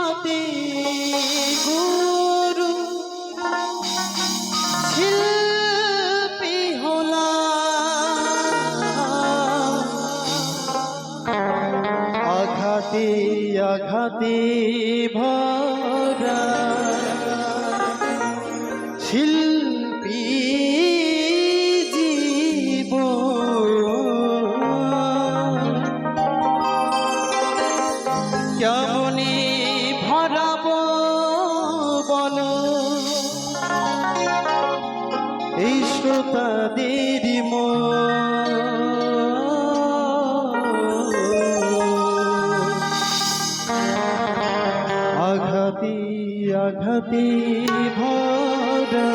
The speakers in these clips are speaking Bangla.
পাতে গুরু শিল্পী হলা আঘাতে আঘাতে ভরা শিল্পী কেমনি ভরাবো বলো এই শ্রোতাদের আঘাতে আঘাতে ভরা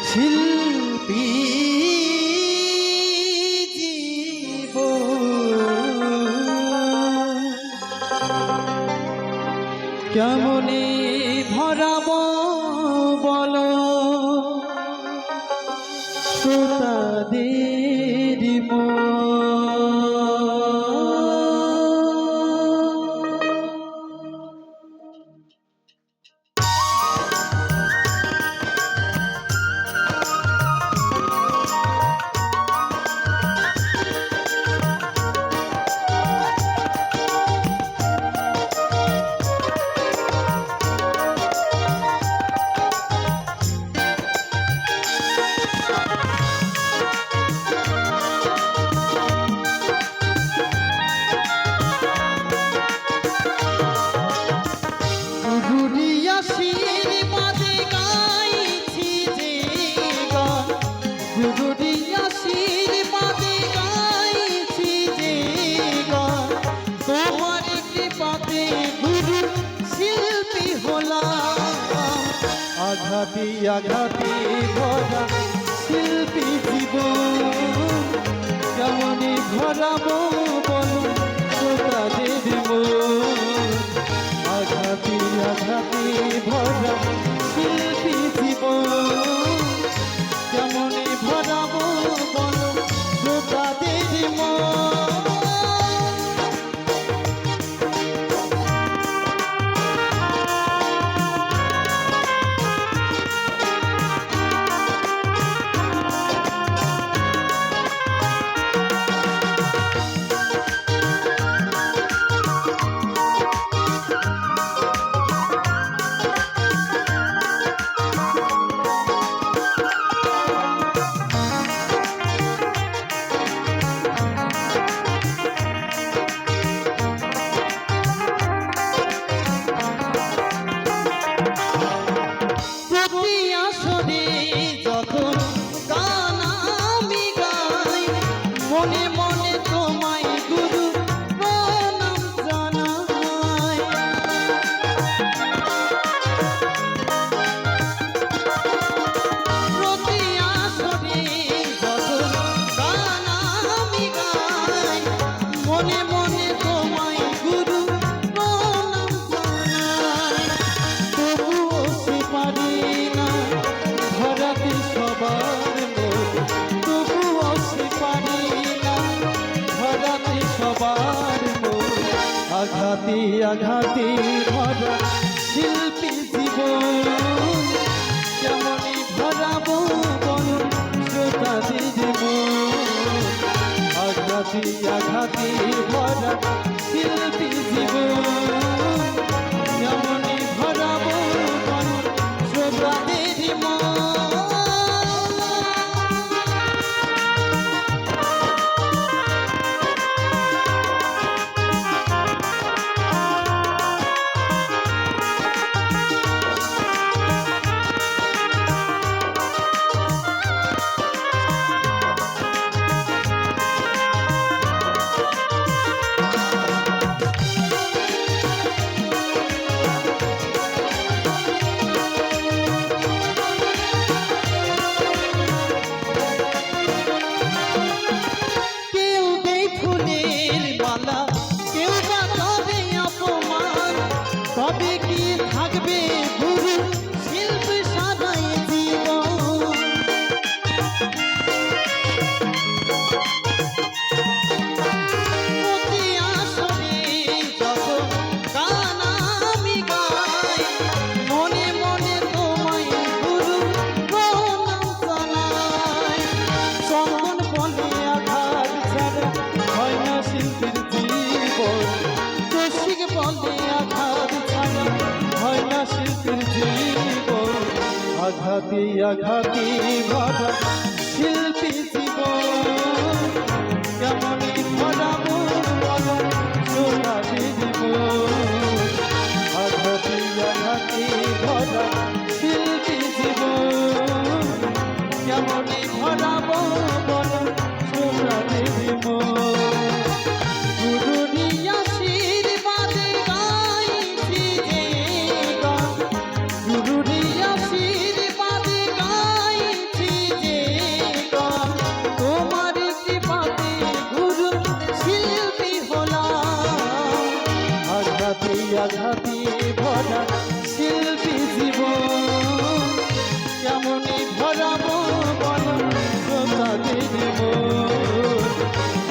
শিল্পী কেমনে ভরাবো বলো শ্রোতাদের আঘাতে আঘাতে ভরা শিল্পী জীবন কেমনে ভরাবো বলো শ্রোতাদের আঘাতে আঘাতে ভরা শিল্পী জীবন কেমনে ভরাবো বলো শ্রোতাদের মনে মনে তোমায় গুরু প্রণাম জানাই প্রতি আসরে যখন গান আমি গাই মনে মনে তোমায় গুরু প্রণাম জানাই তবুও সে পারি না ধরাতে সবার তবুও সে পারি সবার আঘাতে আঘাতে ভরা শিল্পী জীবন কেমনে ভরাবো বলো শ্রোতাদের আঘাতে আঘাতে ভরা শিল্পী জীবন কেমনে ভরাবো বলো শ্রোতাদের আঘাতি আঘাতি ভরা শিল্পী জীবন কেমনই ভরাবো বলো সোনালি জীবন আঘাতি আঘাতি ভরা শিল্পী জীবন কেমনই ভরাবো বলো সোনালি জীবন আঘাতি ভরা শিল্পী জীবন কেমনই ভরাবো বলো সোনালি জীবন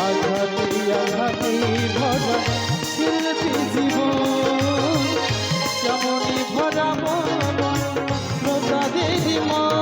আঘাতি আঘাতি ভরা শিল্পী জীবন কেমনই ভরাবো বলো সোনালি জীবন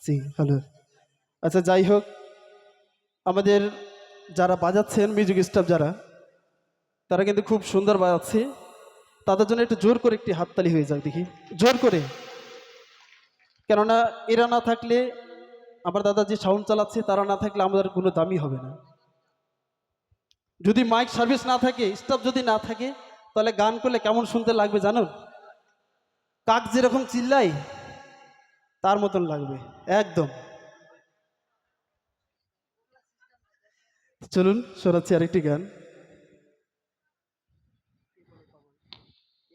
জি হ্যালো আচ্ছা যাই হোক আমাদের যারা বাজাচ্ছেন মিউজিক স্টাফ যারা তারা কিন্তু খুব সুন্দর বাজাচ্ছে তাদের জন্য একটু জোর করে একটি হাততালি হয়ে যাক দেখি জোর করে কেননা এরা না থাকলে আমার দাদা যে সাউন্ড চালাচ্ছে তারা না থাকলে আমাদের কোনো দামই হবে না যদি মাইক সার্ভিস না থাকে স্টাফ যদি না থাকে তাহলে গান করলে কেমন শুনতে লাগবে জানো কাক যেরকম চিল্লাই তার মতন লাগবে একদম চলুন শোনাচ্ছি আরেকটি গান